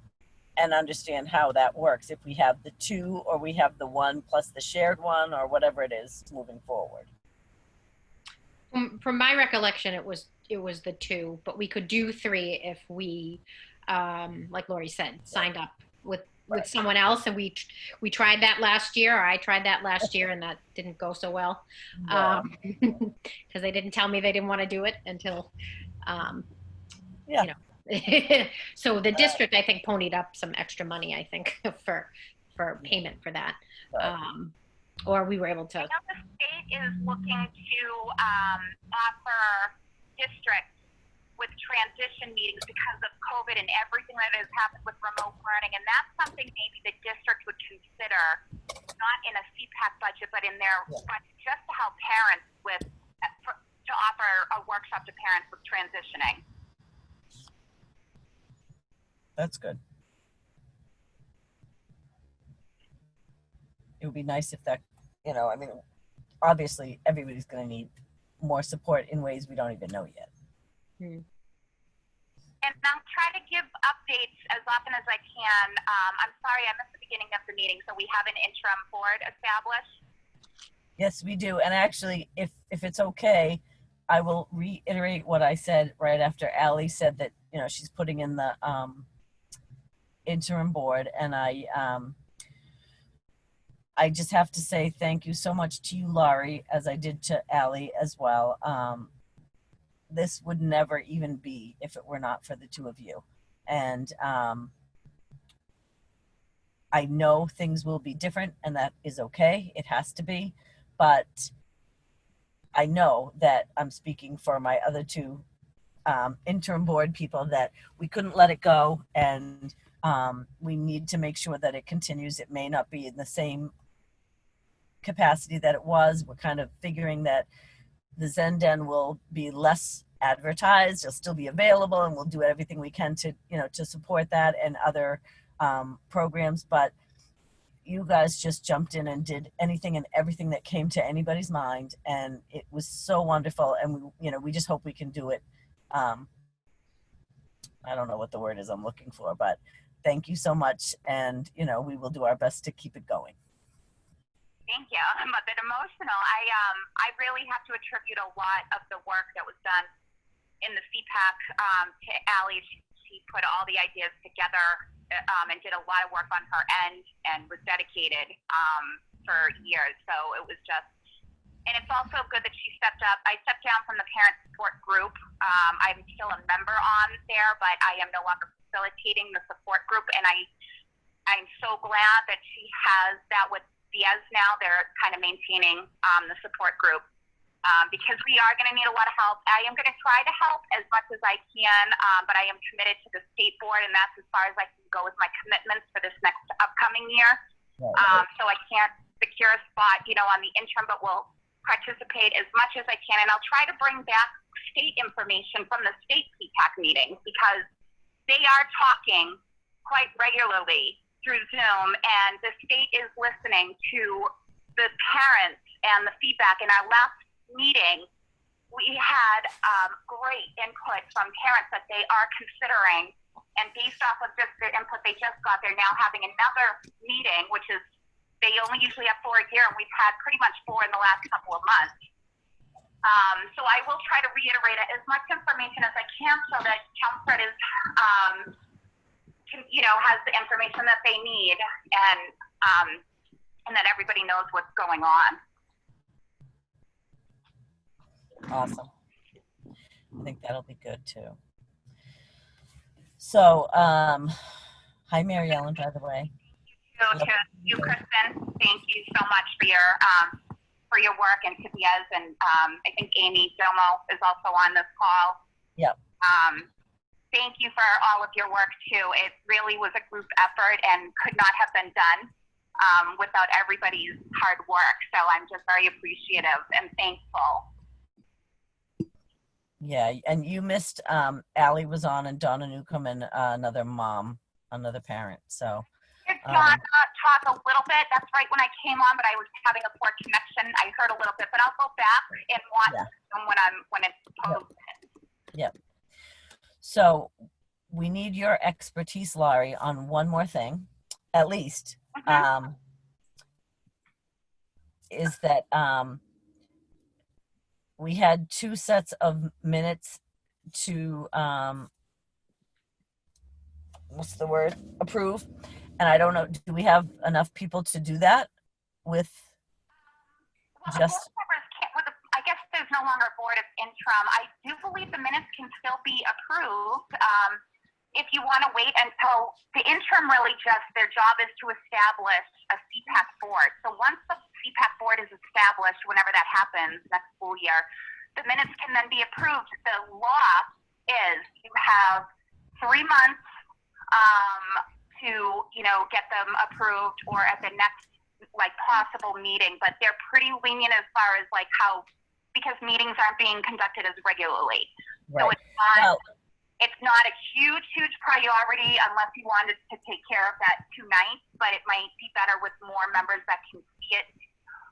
and understand how that works. If we have the two, or we have the one plus the shared one, or whatever it is moving forward. From my recollection, it was the two, but we could do three if we, like Lori said, signed up with someone else, and we tried that last year, or I tried that last year, and that didn't go so well, because they didn't tell me they didn't want to do it until, so the district, I think, ponied up some extra money, I think, for payment for that, or we were able to. I know the state is looking to offer districts with transition meetings because of COVID and everything that has happened with remote learning. And that's something maybe the district would consider, not in a CPAC budget, but in their budget, just to help parents to offer a workshop to parents with transitioning. That's good. It would be nice if that, obviously everybody's going to need more support in ways we don't even know yet. And I'll try to give updates as often as I can. I'm sorry, I missed the beginning of the meeting. So we have an interim board established. Yes, we do. And actually, if it's okay, I will reiterate what I said right after Allie said that, she's putting in the interim board. And I just have to say thank you so much to you, Laurie, as I did to Allie as well. This would never even be if it were not for the two of you. And I know things will be different, and that is okay. It has to be. But I know that I'm speaking for my other two interim board people that we couldn't let it go, and we need to make sure that it continues. It may not be in the same capacity that it was. We're kind of figuring that the Zen Den will be less advertised. It'll still be available, and we'll do everything we can to, to support that and other programs. But you guys just jumped in and did anything and everything that came to anybody's mind, and it was so wonderful. And we just hope we can do it. I don't know what the word is I'm looking for, but thank you so much. And we will do our best to keep it going. Thank you. I'm a bit emotional. I really have to attribute a lot of the work that was done in the CPAC to Allie. She put all the ideas together and did a lot of work on her end and was dedicated for years. So it was just, and it's also good that she stepped up. I stepped down from the parent support group. I'm still a member on there, but I am no longer facilitating the support group. And I'm so glad that she has that with Diaz now. They're kind of maintaining the support group. because we are going to need a lot of help. I am going to try to help as much as I can, but I am committed to the state board, and that's as far as I can go with my commitments for this next upcoming year. So I can't secure a spot, on the interim, but will participate as much as I can, and I'll try to bring back state information from the state SEPAC meetings, because they are talking quite regularly through Zoom, and the state is listening to the parents and the feedback. In our last meeting, we had great input from parents that they are considering, and based off of just the input they just got, they're now having another meeting, which is, they only usually have 4 a year, and we've had pretty much 4 in the last couple of months. So I will try to reiterate as much information as I can, so that Chelmsford is, has the information that they need, and that everybody knows what's going on. Awesome. I think that'll be good too. So, hi, Mary Ellen, by the way. To you, Kristen, thank you so much for your work, and to Diaz, and I think Amy Domo is also on this call. Yep. Thank you for all of your work too. It really was a group effort and could not have been done without everybody's hard work. So I'm just very appreciative and thankful. Yeah, and you missed, Allie was on, and Donna Newcomb, and another parent. So. Did Donna talk a little bit? That's right, when I came on, but I was having a poor connection. I heard a little bit, but I'll go back and watch them when it's posted. Yep. So we need your expertise, Laurie, on one more thing, at least. Is that we had 2 sets of minutes to what's the word? Approve. And I don't know, do we have enough people to do that with just? I guess there's no longer a board of interim. I do believe the minutes can still be approved. If you want to wait until the interim, really just their job is to establish a SEPAC board. So once the SEPAC board is established, whenever that happens next school year, the minutes can then be approved. The law is you have 3 months to get them approved, or at the next possible meeting, but they're pretty lenient as far as because meetings aren't being conducted as regularly. Right. So it's not a huge priority unless you wanted to take care of that tonight, but it might be better with more members that can see it.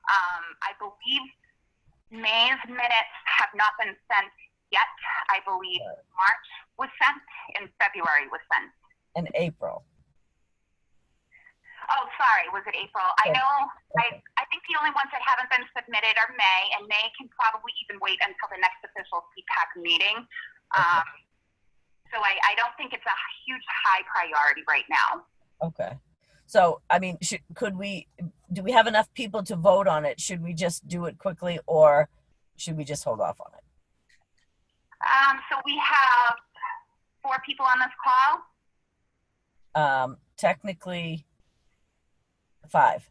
I believe May's minutes have not been sent yet. I believe March was sent and February was sent. And April. Oh, sorry, was it April? I know, I think the only ones that haven't been submitted are May, and May can probably even wait until the next official SEPAC meeting. So I don't think it's a huge high priority right now. Okay. So, I mean, do we have enough people to vote on it? Should we just do it quickly, or should we just hold off on it? So we have 4 people on this call. Technically 5.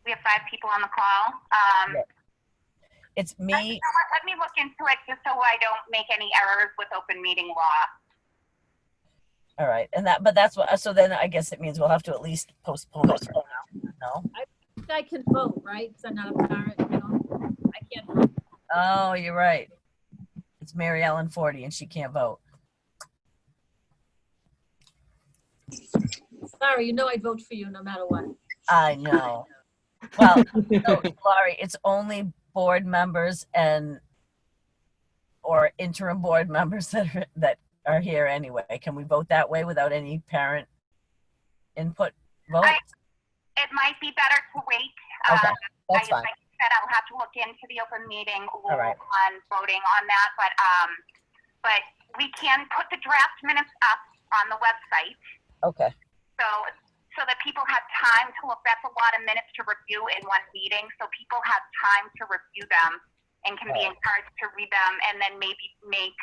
We have 5 people on the call. It's me. Let me look into it just so I don't make any errors with open meeting law. All right, so then I guess it means we'll have to at least postpone it. No? I can vote, right? Because I'm not a parent, I can't vote. Oh, you're right. It's Mary Ellen 40, and she can't vote. Sorry, I'd vote for you no matter what. I know. Well, no, Laurie, it's only board members or interim board members that are here anyway. Can we vote that way without any parent input vote? It might be better to wait. Okay, that's fine. Like I said, I'll have to look into the open meeting rule right. on voting on that, but we can put the draft minutes up on the website. Okay. So that people have time to look. That's a lot of minutes to review in one meeting, so people have time to review them and can be encouraged to read them, and then maybe make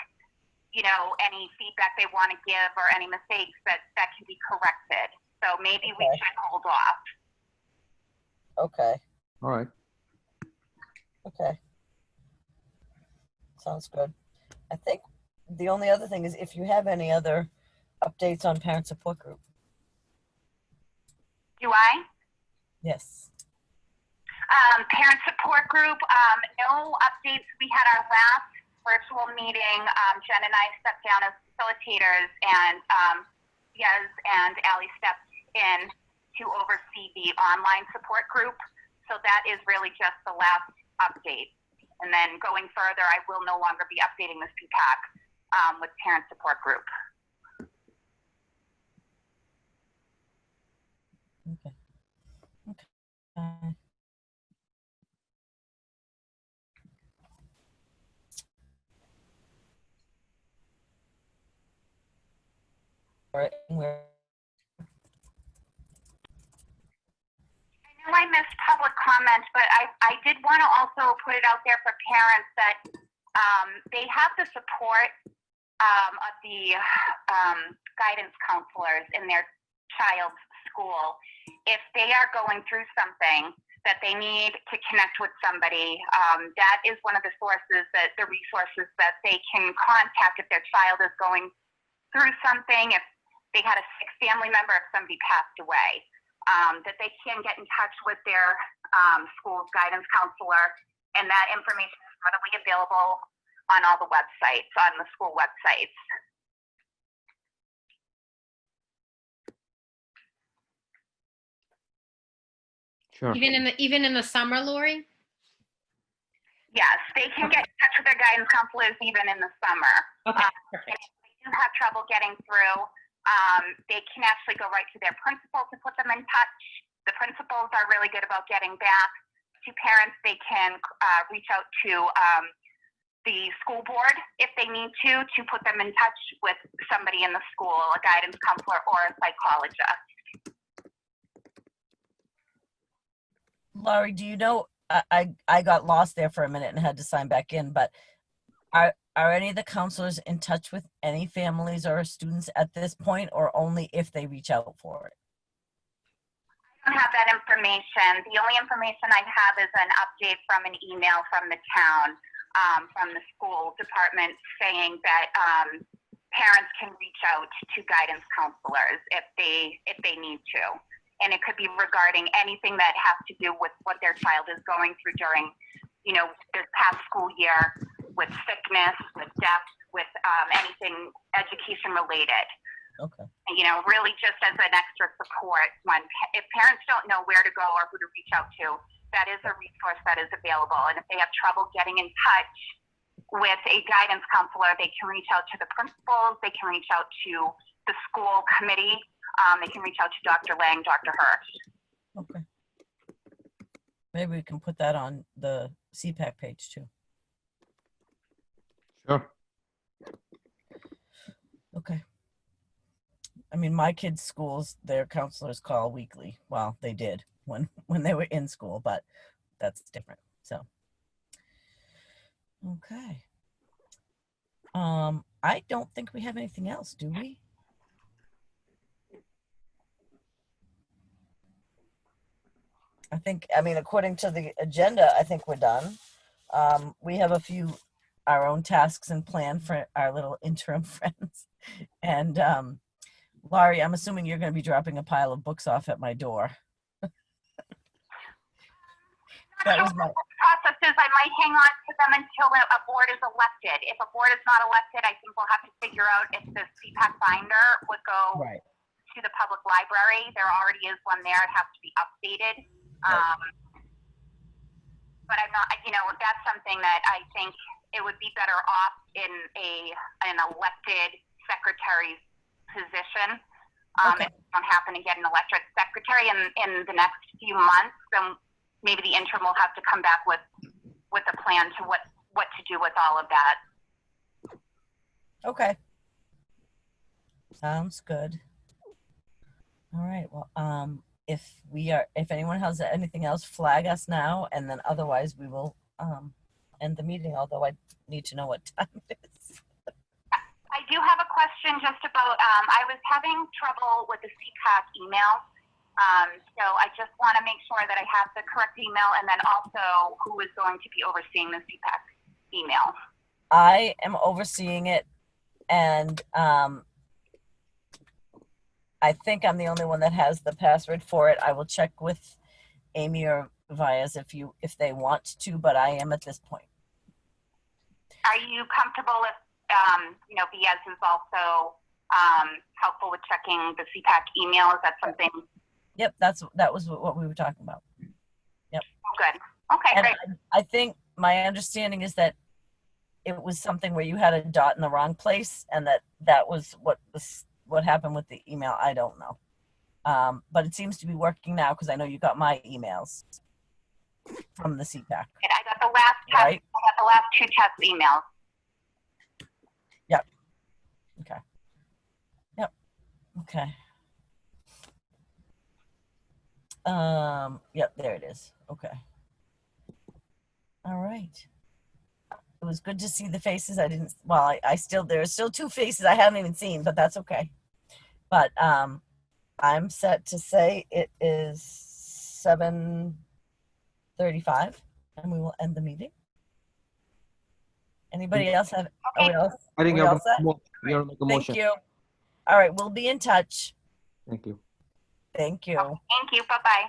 any feedback they want to give or any mistakes that can be corrected. So maybe we should hold off. Okay. All right. Okay. Sounds good. I think the only other thing is if you have any other updates on parent support group. Do I? Yes. Parent support group, no updates. We had our last virtual meeting. Jen and I stepped down as facilitators, and Yaz and Ali stepped in to oversee the online support group. So that is really just the last update. And then going further, I will no longer be updating the SEPAC with parent support group. Okay. Okay. All right. I missed public comment, but I did want to also put it out there for parents that they have the support of the guidance counselors in their child's school. If they are going through something that they need to connect with somebody, that is one of the sources, that the resources that they can contact if their child is going through something, if they had a sick family member, if somebody passed away. That they can get in touch with their school's guidance counselor, and that information is readily available on all the websites, on the school websites. Sure. Even in the summer, Lori? Yes, they can get in touch with their guidance counselors even in the summer. Okay, perfect. If they do have trouble getting through, they can actually go right to their principal to put them in touch. The principals are really good about getting back to parents. They can reach out to the school board if they need to put them in touch with somebody in the school, a guidance counselor or a psychologist. Laurie, do you know, I got lost there for a minute and had to sign back in, but are any of the counselors in touch with any families or students at this point, or only if they reach out for it? I don't have that information. The only information I have is an update from an email from the town, from the school department, saying that parents can reach out to guidance counselors if they need to. And it could be regarding anything that has to do with what their child is going through during, this past school year, with sickness, with death, with anything education related. Okay. Really just as an extra support if parents don't know where to go or who to reach out to, that is a resource that is available. And if they have trouble getting in touch with a guidance counselor, they can reach out to the principals, they can reach out to the school committee, they can reach out to Dr. Lang, Dr. Hirsch. Okay. Maybe we can put that on the SEPAC page too. Sure. Okay. I mean, my kids' schools, their counselors call weekly. Well, they did when they were in school, but that's different. So, okay. I don't think we have anything else, do we? I mean, according to the agenda, I think we're done. We have our own tasks and plan for our little interim friends. And Laurie, I'm assuming you're going to be dropping a pile of books off at my door. That was my process is I might hang on to them until a board is elected. If a board is not elected, I think we'll have to figure out if the SEPAC binder would go right. to the public library. There already is one there. It has to be updated. But I'm not, that's something that I think it would be better off in an elected secretary's position. Okay. If we don't happen to get an elected secretary in the next few months, then maybe the interim will have to come back with a plan to what to do with all of that. Okay. Sounds good. All right. Well, if anyone has anything else, flag us now, and then otherwise we will end the meeting, although I need to know what time it is. I do have a question just about, I was having trouble with the SEPAC email. So I just want to make sure that I have the correct email, and then also who is going to be overseeing the SEPAC email. I am overseeing it, and I think I'm the only one that has the password for it. I will check with Amy or Vias if they want to, but I am at this point. Are you comfortable if, Vias is also helpful with checking the CPAC email? Is that something? Yep, that was what we were talking about. Yep. Good. Okay, And great. I think my understanding is that it was something where you had a dot in the wrong place, and that was what happened with the email. I don't know. But it seems to be working now because I know you got my emails from the CPAC. I got the last test. Right. I got the last 2 test emails. Yep. Okay. Yep. Okay. Yep, there it is. Okay. All right. It was good to see the faces. I didn't, well, there are still 2 faces I haven't even seen, but that's okay. But I'm set to say it is 7:35 and we will end the meeting. Anybody else have, are we all, I think we you all have set? to make a motion. Thank you. All right, we'll be in touch. Thank you. Thank you. Thank you. Bye-bye.